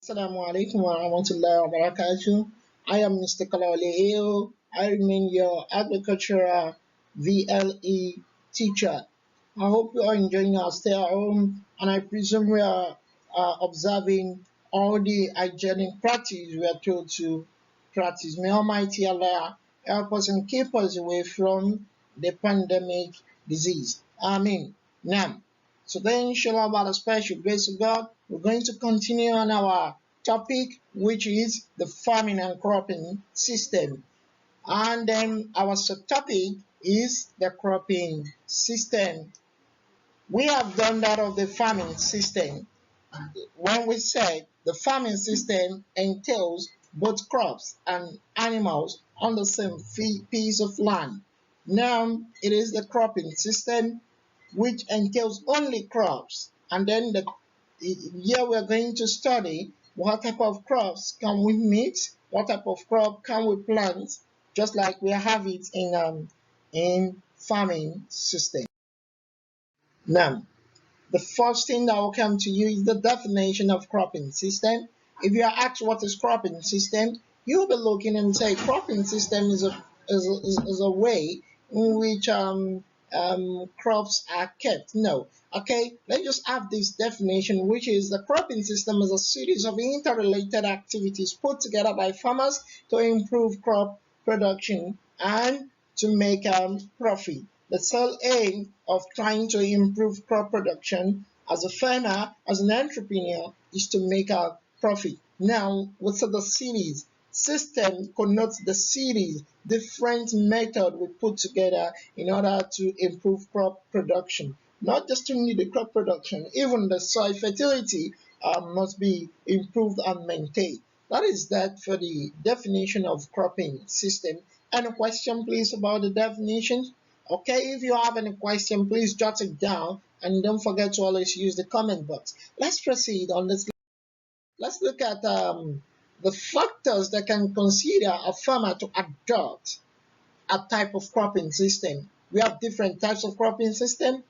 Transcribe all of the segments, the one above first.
Assalamu alaikum wa rahmatullahi wa barakatuh. I am Mr. Kalawale. I remain your agricultural VLE teacher. I hope you are enjoying our stay at home, and I presume we are observing all the hygienic practice we are told to practice. May Almighty Allah help us and keep us away from the pandemic disease. Amen. Now, today, inshallah, by the special grace of God, we're going to continue on our topic, which is the farming and cropping system. And then our subtopic is the cropping system. We have done that of the farming system when we said the farming system entails both crops and animals on the same piece of land. Now it is the cropping system which entails only crops, and then here we're going to study what type of crops can we mix, what type of crop can we plant, just like we have it in farming system. Now, the first thing that will come to you is the definition of cropping system. If you are asked what is cropping system, you'll be looking and say cropping system is a way in which crops are kept. No. Okay, let's just have this definition, which is the cropping system is a series of interrelated activities put together by farmers to improve crop production and to make profit. The sole aim of trying to improve crop production as a farmer, as an entrepreneur, is to make a profit. Now, what's the series? System connotes the series, different method we put together in order to improve crop production. Not just only the crop production, even the soil fertility must be improved and maintained. That is that for the definition of cropping system. Any question, please, about the definition? Okay, if you have any question, please jot it down and don't forget to always use the comment box. Let's proceed on this. Let's look at the factors that can consider a farmer to adopt a type of cropping system. We have different types of cropping system,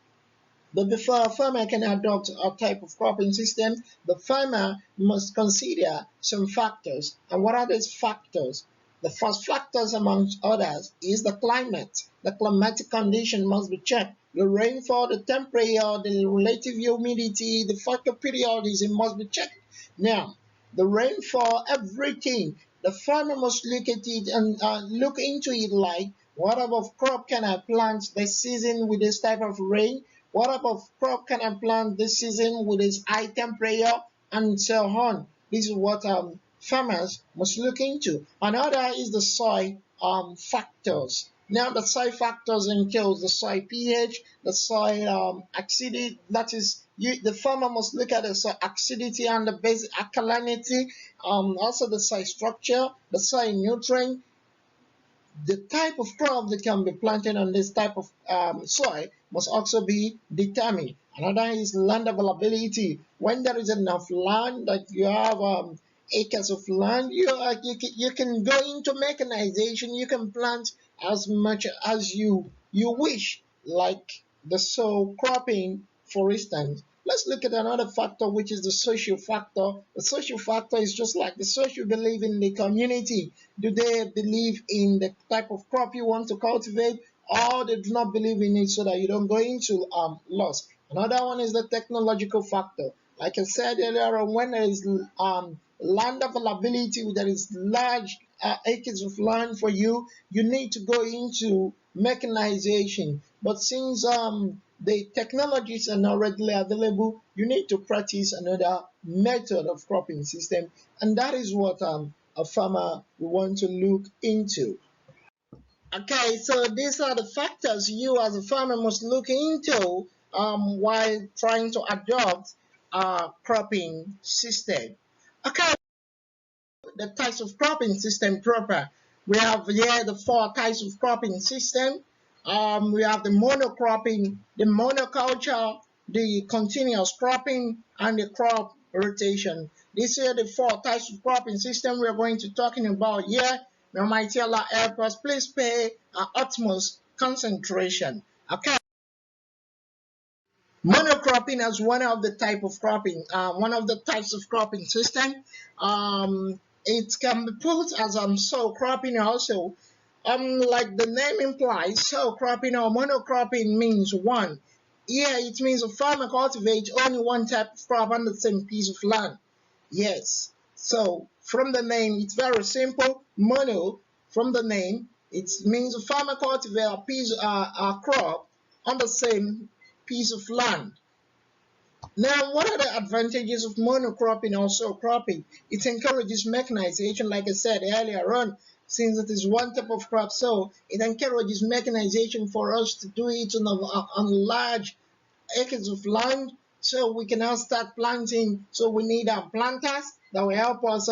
but before a farmer can adopt a type of cropping system, the farmer must consider some factors. And what are these factors? The first factors, amongst others, is the climate. The climatic condition must be checked. The rainfall, the temperature, the relative humidity, the photoperiodism must be checked. Now, the rainfall, everything, the farmer must look at it and look into it like, what type of crop can I plant this season with this type of rain? What type of crop can I plant this season with this high temperature? And so on. This is what farmers must look into. Another is the soil factors. Now, the soil factors entails the soil pH, the soil acidity. That is, the farmer must look at the soil acidity and the basic alkalinity, also the soil structure, the soil nutrient, the type of crop that can be planted on this type of soil must also be determined. Another is land availability. When there is enough land, that you have acres of land, you can go into mechanization. You can plant as much as you wish, like the soil cropping, for instance. Let's look at another factor, which is the social factor. The social factor is just like the social belief in the community. Do they believe in the type of crop you want to cultivate, or they do not believe in it so that you don't go into loss? Another one is the technological factor. Like I said earlier on, when there is land availability, there is large acres of land for you, you need to go into mechanization. But since the technologies are not readily available, you need to practice another method of cropping system, and that is what a farmer will want to look into. Okay, so these are the factors you as a farmer must look into while trying to adopt a cropping system. Okay, the types of cropping system proper. We have here the four types of cropping system. We have the monocropping, the monoculture, the continuous cropping, and the crop rotation. These are the four types of cropping system we are going to talking about here. May Almighty Allah help us. Please pay utmost concentration. Okay. Monocropping as one of the type of cropping, one of the types of cropping system. It can be put as soil cropping also. Like the name implies, soil cropping or monocropping means one. Yeah, it means a farmer cultivates only one type of crop on the same piece of land. Yes. So from the name, it's very simple. Mono, from the name, it means a farmer cultivates a crop on the same piece of land. Now, what are the advantages of monocropping or soil cropping? It encourages mechanization, like I said earlier on, since it is one type of crop, so it encourages mechanization for us to do it on large acres of land, so we can now start planting. So we need our planters that will help us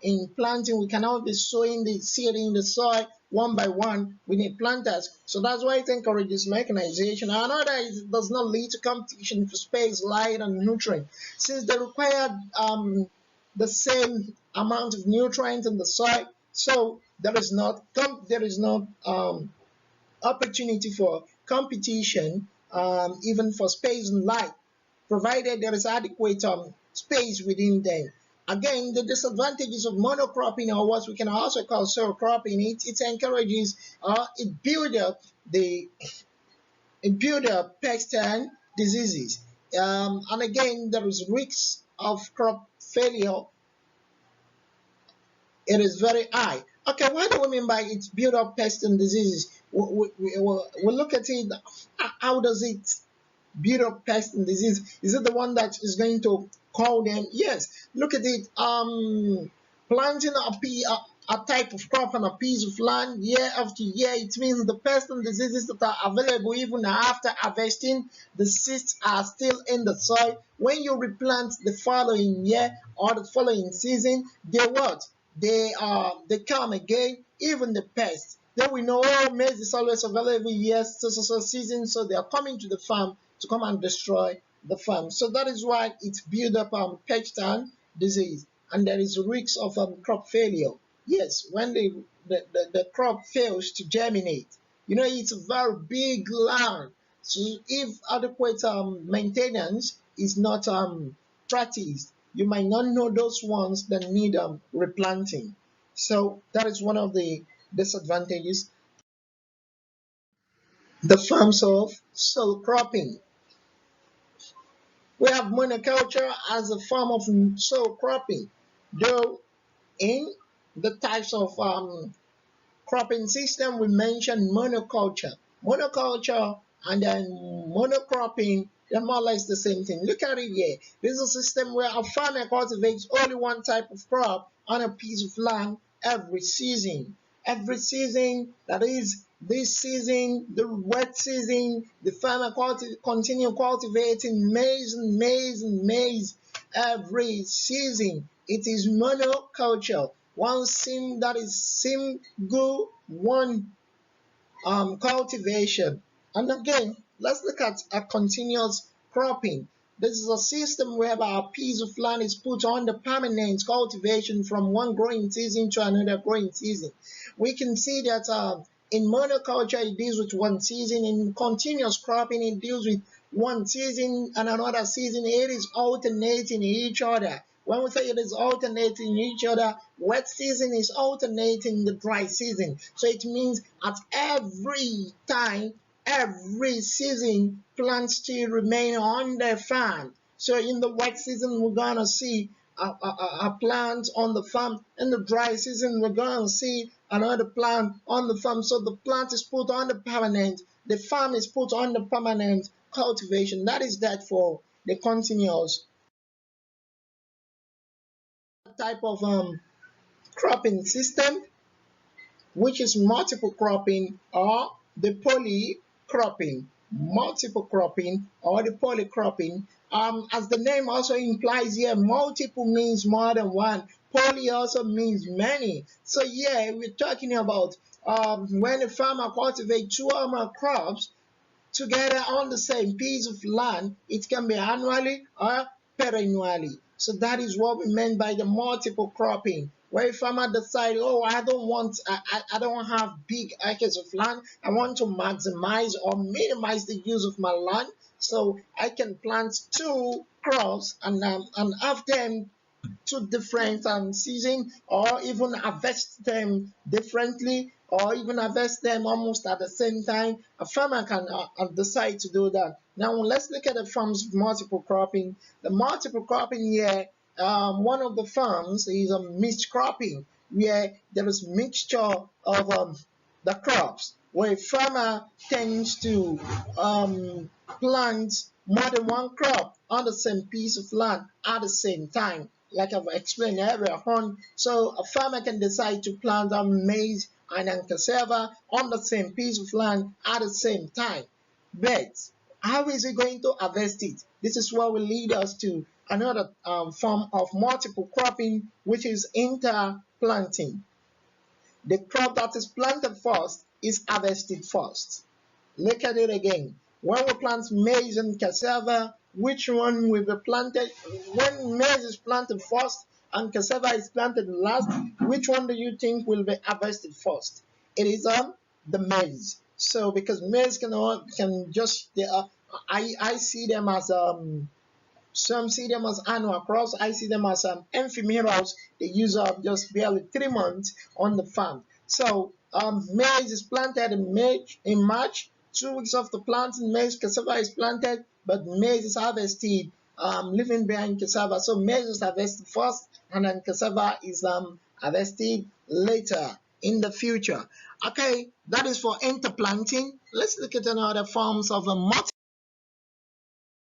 in planting. We cannot be sowing the seed in the soil one by one. We need planters. So that's why it encourages mechanization. Another is it does not lead to competition for space, light, and nutrient, since they require the same amount of nutrients in the soil. So there is not opportunity for competition, even for space and light, provided there is adequate space within them. Again, the disadvantages of monocropping, or what we can also call soil cropping, it encourages, it build up pest and diseases. And again, there is risks of crop failure. It is very high. Okay, what do we mean by it build up pests and diseases? We look at it, how does it build up pests and disease? Is it the one that is going to call them? Yes. Look at it. Planting a type of crop on a piece of land year after year, it means the pests and diseases that are available even after harvesting, the seeds are still in the soil. When you replant the following year or the following season, they what? They come again, even the pests. Then we know, oh, maize is always available, yes, so season, so they are coming to the farm to come and destroy the farm. So that is why it's build up pest and disease, and there is risk of crop failure. Yes, when the crop fails to germinate, it's a very big land. So if adequate maintenance is not practiced, you might not know those ones that need replanting. So that is one of the disadvantages. The farms of soil cropping. We have monoculture as a form of soil cropping, though in the types of cropping system we mentioned monoculture. Monoculture and then monocropping, they're more or less the same thing. Look at it here. This is a system where a farmer cultivates only one type of crop on a piece of land every season. Every season, that is this season, the wet season, the farmer continue cultivating maize and maize and maize every season. It is monoculture. One sim that is single one cultivation. And again, let's look at a continuous cropping. This is a system whereby a piece of land is put under permanent cultivation from one growing season to another growing season. We can see that in monoculture it deals with one season, in continuous cropping it deals with one season and another season. It is alternating each other. When we say it is alternating each other, wet season is alternating the dry season. So it means at every time, every season, plants still remain on the farm. So in the wet season, we're going to see a plant on the farm. In the dry season, we're going to see another plant on the farm. So the plant is put on the permanent, the farm is put on the permanent cultivation. That is that for the continuous type of cropping system, which is multiple cropping or the polycropping. Multiple cropping or the polycropping. As the name also implies here, multiple means more than one. Poly also means many. So yeah, we're talking about when a farmer cultivates two or more crops together on the same piece of land. It can be annually or perennially. So that is what we meant by the multiple cropping. where a farmer decide, oh, I don't have big acres of land. I want to maximize or minimize the use of my land, so I can plant two crops and have them two different season, or even harvest them differently, or even harvest them almost at the same time. A farmer can decide to do that. Now let's look at the forms of multiple cropping. The multiple cropping here, one of the forms is a mixed cropping, where there is mixture of the crops, where a farmer tends to plant more than one crop on the same piece of land at the same time, like I've explained earlier on. So a farmer can decide to plant maize and cassava on the same piece of land at the same time. But how is he going to harvest it? This is what will lead us to another form of multiple cropping, which is interplanting. The crop that is planted first is harvested first. Look at it again. When we plant maize and cassava, which one will be planted? When maize is planted first and cassava is planted last, which one do you think will be harvested first? It is the maize. So because maize can just I see them as some see them as annual crops. I see them as ephemerals. They use up just barely 3 months on the farm. So maize is planted in March. 2 weeks after planting maize, cassava is planted, but maize is harvested, leaving behind cassava. So maize is harvested first, and then cassava is harvested later in the future. Okay, that is for interplanting. Let's look at another forms of multi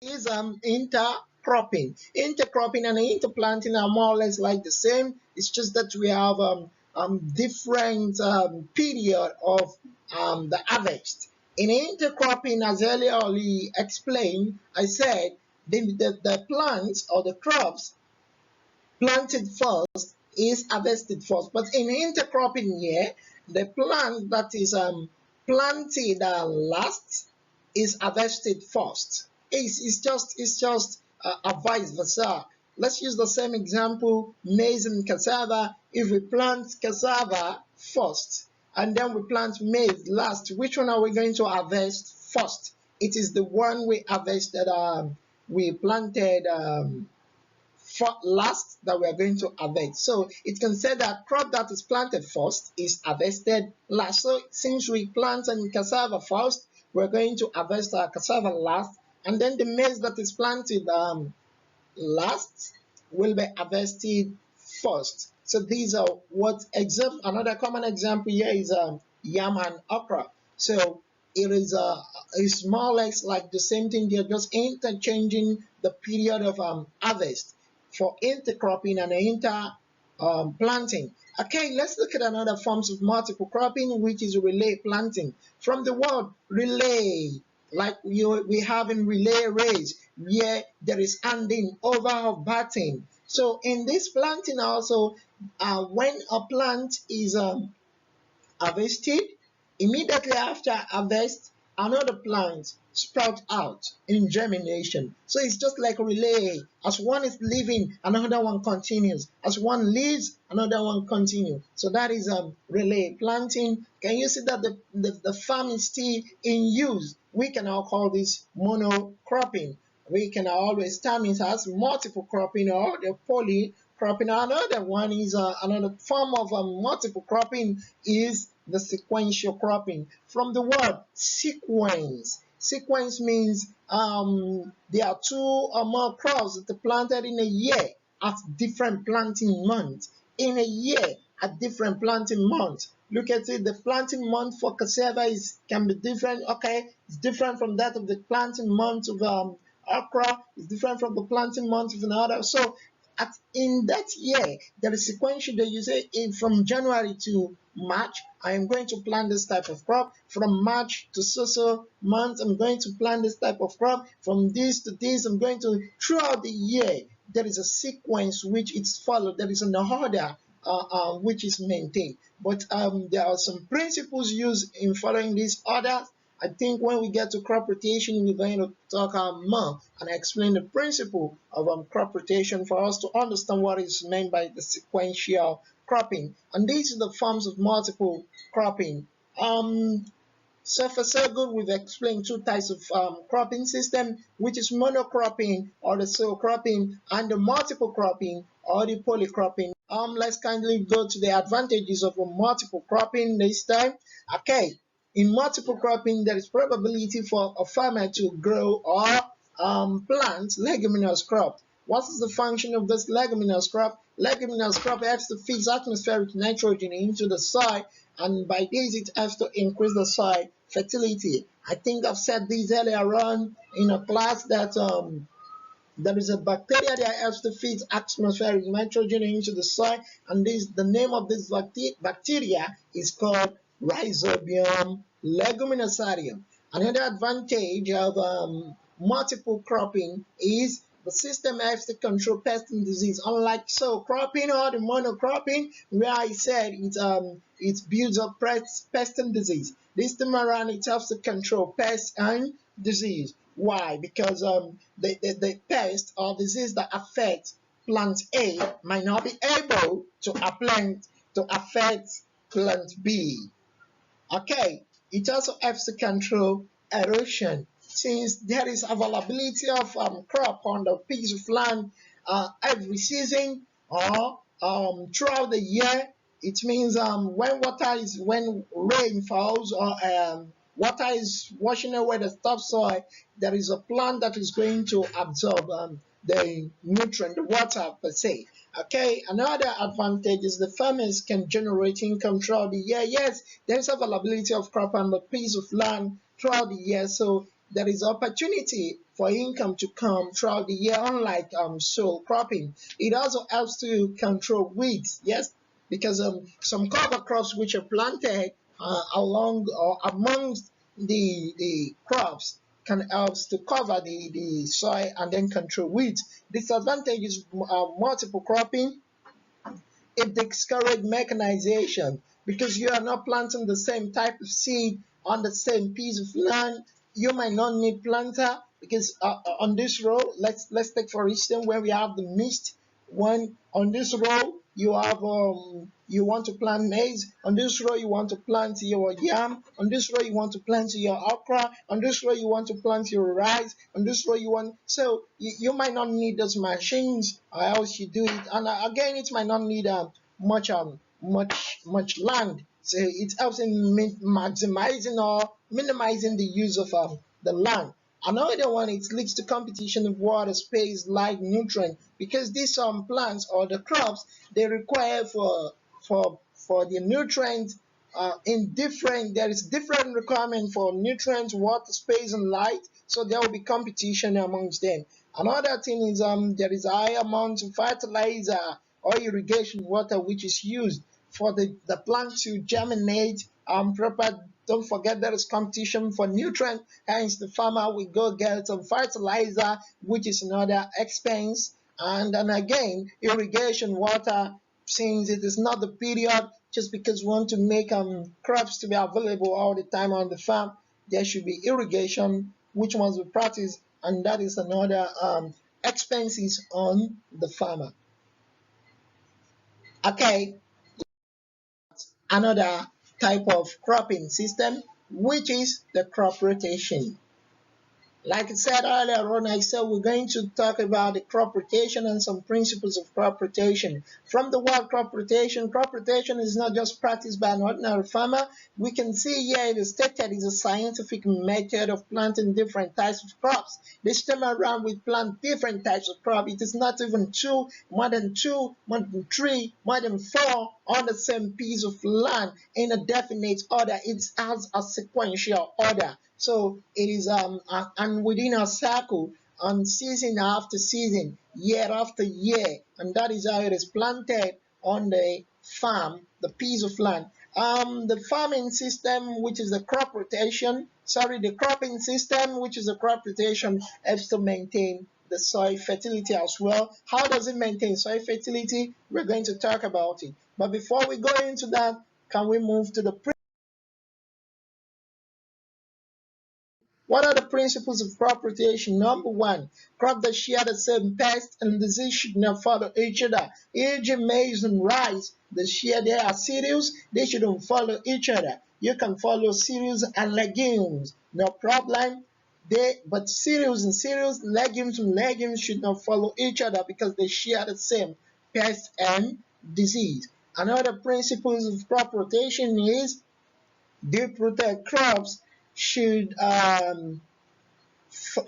is intercropping. Intercropping and interplanting are more or less like the same. It's just that we have different period of the harvest. In intercropping, as earlier explained, I said the plants or the crops planted first is harvested first. But in intercropping here, the plant that is planted last is harvested first. It's just a vice versa. Let's use the same example, maize and cassava. If we plant cassava first and then we plant maize last, which one are we going to harvest first? It is the one we harvested, we planted last, that we are going to harvest. So it can say that crop that is planted first is harvested last. So since we plant cassava first, we're going to harvest our cassava last, and then the maize that is planted last will be harvested first. So these are what another common example here is yam and okra. So it's more or less like the same thing. They're just interchanging the period of harvest for intercropping and interplanting. Okay, let's look at another forms of multiple cropping, which is relay planting. From the word relay, like we have in relay race, where there is handing over of batting. So in this planting also, when a plant is harvested, immediately after harvest, another plant sprout out in germination. So it's just like a relay. As one is leaving, another one continues. As one leaves, another one continues. So that is relay planting. Can you see that the farm is still in use? We can now call this monocropping. We can always term it as multiple cropping or the poly cropping. Another one is another form of multiple cropping is the sequential cropping. From the word sequence, sequence means there are 2 or more crops that are planted in a year at different planting months. In a year at different planting months. Look at it, the planting month for cassava can be different. Okay, it's different from that of the planting month of okra. It's different from the planting month of another. So in that year, there is sequential that you say from January to March, I am going to plant this type of crop. From March to so month, I'm going to plant this type of crop. From this to this, I'm going to, throughout the year, there is a sequence which it's followed. There is an order which is maintained. But there are some principles used in following this order, I think when we get to crop rotation, we're going to talk more and explain the principle of crop rotation for us to understand what is meant by the sequential cropping. And these are the forms of multiple cropping. So for so good, we've explained two types of cropping system, which is monocropping or the sole cropping, and the multiple cropping or the polycropping. Let's kindly go to the advantages of a multiple cropping this time. Okay, in multiple cropping, there is probability for a farmer to grow or plant leguminous crop. What is the function of this leguminous crop? Leguminous crop helps to fix atmospheric nitrogen into the soil, and by this it helps to increase the soil fertility. I think I've said this earlier on in a class that there is a bacteria that helps to feed atmospheric nitrogen into the soil, and the name of this bacteria is called Rhizobium leguminosarium. Another advantage of multiple cropping is the system helps to control pest and disease, unlike so cropping or the monocropping, where I said it builds up pest and disease. This time around, it helps to control pest and disease. Why? Because the pest or disease that affects plant A might not be able to affect plant B. Okay, it also helps to control erosion. Since there is availability of crop on the piece of land every season or throughout the year, it means when rain falls or water is washing away the topsoil, there is a plant that is going to absorb the nutrient, the water per se. Okay, another advantage is the farmers can generate income throughout the year. Yes, there is availability of crop on the piece of land throughout the year, so there is opportunity for income to come throughout the year, unlike sole cropping. It also helps to control weeds, yes, because some cover crops which are planted along or amongst the crops can help to cover the soil and then control weeds. Disadvantage is multiple cropping. It discourages mechanization because you are not planting the same type of seed on the same piece of land. You might not need planter because on this row, let's take for instance where we have the mixed one. On this row you have you want to plant maize. On this row you want to plant your yam. On this row you want to plant your okra. On this row you want to plant your rice. On this row you want, so you might not need those machines or else you do it. And again, it might not need much land. So it helps in maximizing or minimizing the use of the land. Another one, it leads to competition of water, space, light, nutrient, because these plants or the crops, they require for the nutrients there is different requirement for nutrients, water, space, and light. So there will be competition amongst them. Another thing is there is a high amount of fertilizer or irrigation water which is used for the plant to germinate proper. Don't forget there is competition for nutrient, hence the farmer will go get some fertilizer, which is another expense. And then again, irrigation water, since it is not the period, just because we want to make crops to be available all the time on the farm, there should be irrigation, which must be practiced, and that is another expenses on the farmer. Okay, another type of cropping system, which is the crop rotation. Like I said earlier on, I said we're going to talk about the crop rotation and some principles of crop rotation. From the word crop rotation is not just practiced by an ordinary farmer. We can see here it is stated is a scientific method of planting different types of crops. This time around we plant different types of crop. It is not even more than three, more than four on the same piece of land in a definite order. It has a sequential order. So it is and within a circle, season after season, year after year, and that is how it is planted on the farm, the piece of land. The farming system, which is the crop rotation, the cropping system, which is the crop rotation, helps to maintain the soil fertility as well. How does it maintain soil fertility? We're going to talk about it. But before we go into that, can we move to the What are the principles of crop rotation? Number one, crops that share the same pest and disease should not follow each other. E.g., maize and rice, they are cereals, they shouldn't follow each other. You can follow cereals and legumes, no problem. But cereals, legumes and legumes should not follow each other because they share the same pest and disease. Another principles of crop rotation is deep rooted crops should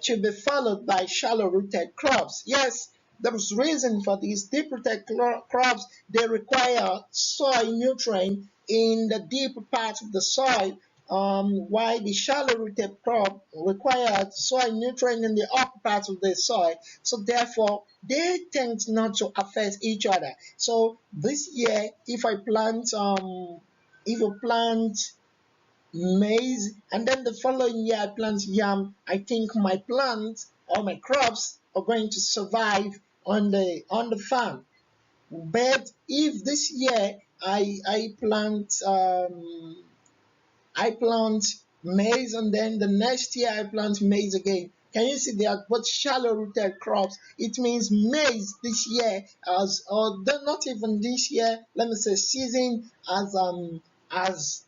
should be followed by shallow-rooted crops. Yes, there's reason for these. Deep-rooted crops, they require soil nutrient in the deep part of the soil, while the shallow-rooted crop requires soil nutrient in the upper part of the soil. So therefore, they tend not to affect each other. So this year, if I plant, maize, and then the following year I plant yam, I think my plants or my crops are going to survive on the farm. But if this year I plant maize, and then the next year I plant maize again, can you see they are both shallow rooted crops? It means maize this year, or not even this year, let me say season, as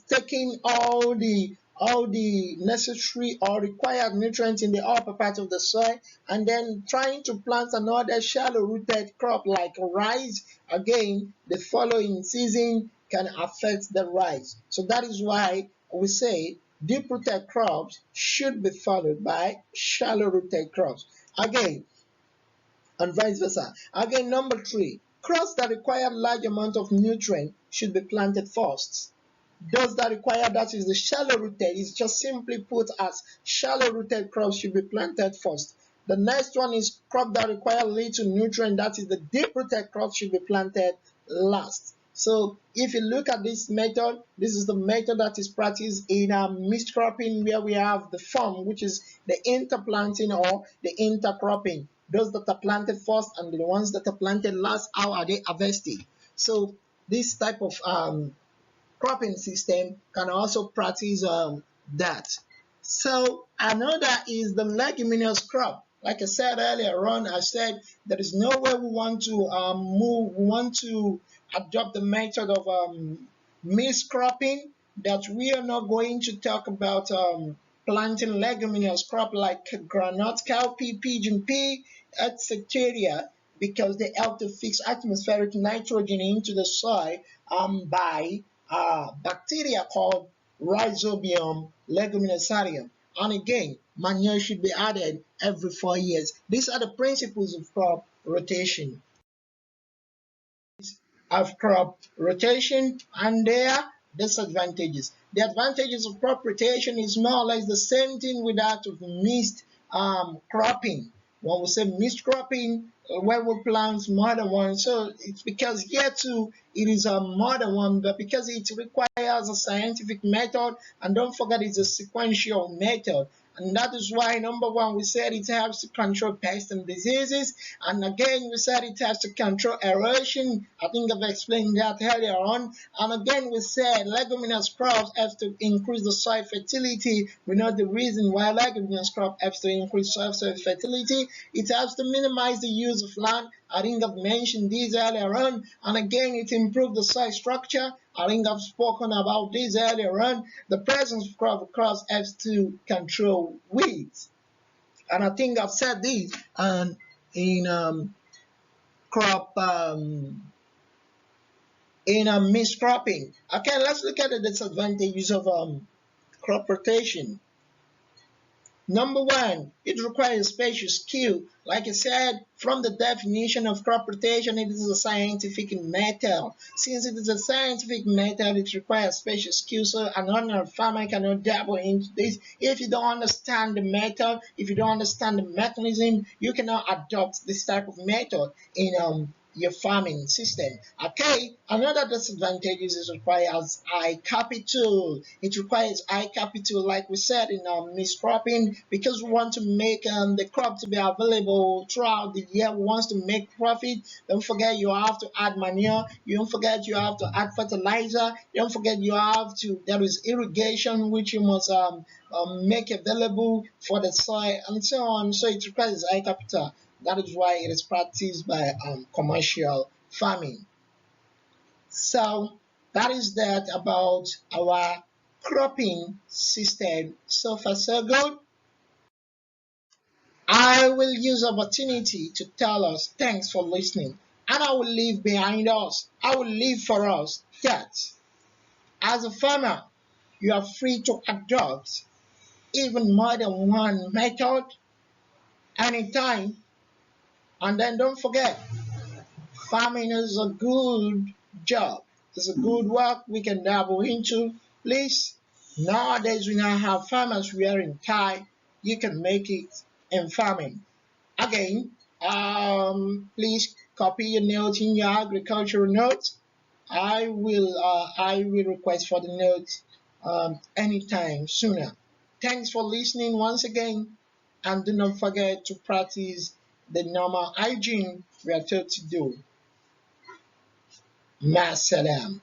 taking all the necessary or required nutrients in the upper part of the soil, and then trying to plant another shallow rooted crop like rice again the following season can affect the rice. So that is why we say deep rooted crops should be followed by shallow rooted crops again, and vice versa. Again, number three, crops that require large amount of nutrient should be planted first. Does that require, that is the shallow rooted, it's just simply put as shallow rooted crops should be planted first. The next one is crop that require little nutrient, that is the deep rooted crops should be planted last. So if you look at this method, this is the method that is practiced in mixed cropping, where we have the form, which is the interplanting or the intercropping. Those that are planted first and the ones that are planted last, how are they harvested? So this type of cropping system can also practice that. So another is the leguminous crop. Like I said earlier on, I said there is no way we want to we want to adopt the method of mixed cropping, that we are not going to talk about planting leguminous crop like groundnut, cowpea, pigeon pea, etc., because they help to fix atmospheric nitrogen into the soil by bacteria called Rhizobium leguminosarium. And again, manure should be added every 4 years. These are the principles of crop rotation. And their disadvantages. The advantages of crop rotation is more or less the same thing with that of mixed cropping. When we say mixed cropping, where we plant more than one, so it's because here too it is a more than one, but because it requires a scientific method, and don't forget it's a sequential method. And that is why, number one, we said it helps to control pests and diseases. And again, we said it has to control erosion. I think I've explained that earlier on. And again, we said leguminous crops have to increase the soil fertility. We know the reason why leguminous crop has to increase soil fertility. It helps to minimize the use of land. I think I've mentioned this earlier on. And again, it improves the soil structure. I think I've spoken about this earlier on. The presence of crops helps to control weeds. And I think I've said this and in crop in mixed cropping. Okay, let's look at the disadvantages of crop rotation. Number one, it requires special skill. Like I said, from the definition of crop rotation, it is a scientific method. Since it is a scientific method, it requires special skill. So an ordinary farmer cannot dabble into this. If you don't understand the method, if you don't understand the mechanism, you cannot adopt this type of method in your farming system. Okay, another disadvantage is it requires high capital. It requires high capital, like we said in miscropping, because we want to make the crop to be available throughout the year. We want to make profit. Don't forget you have to add manure. You don't forget you have to add fertilizer. You don't forget you have to. There is irrigation which you must make available for the soil and so on. So it requires high capital. That is why it is practiced by commercial farming. So that is that about our cropping system. So far so good. I will use opportunity to tell us thanks for listening, and I will leave behind us, I will leave for us that as a farmer you are free to adopt even more than one method anytime. And then don't forget, farming is a good job. It's a good work we can dabble into. Please, nowadays we now have farmers wearing tie. You can make it in farming. Again, please copy your notes in your agricultural notes. I will request for the notes anytime sooner. Thanks for listening once again, and do not forget to practice the normal hygiene we are told to do. Ma salam.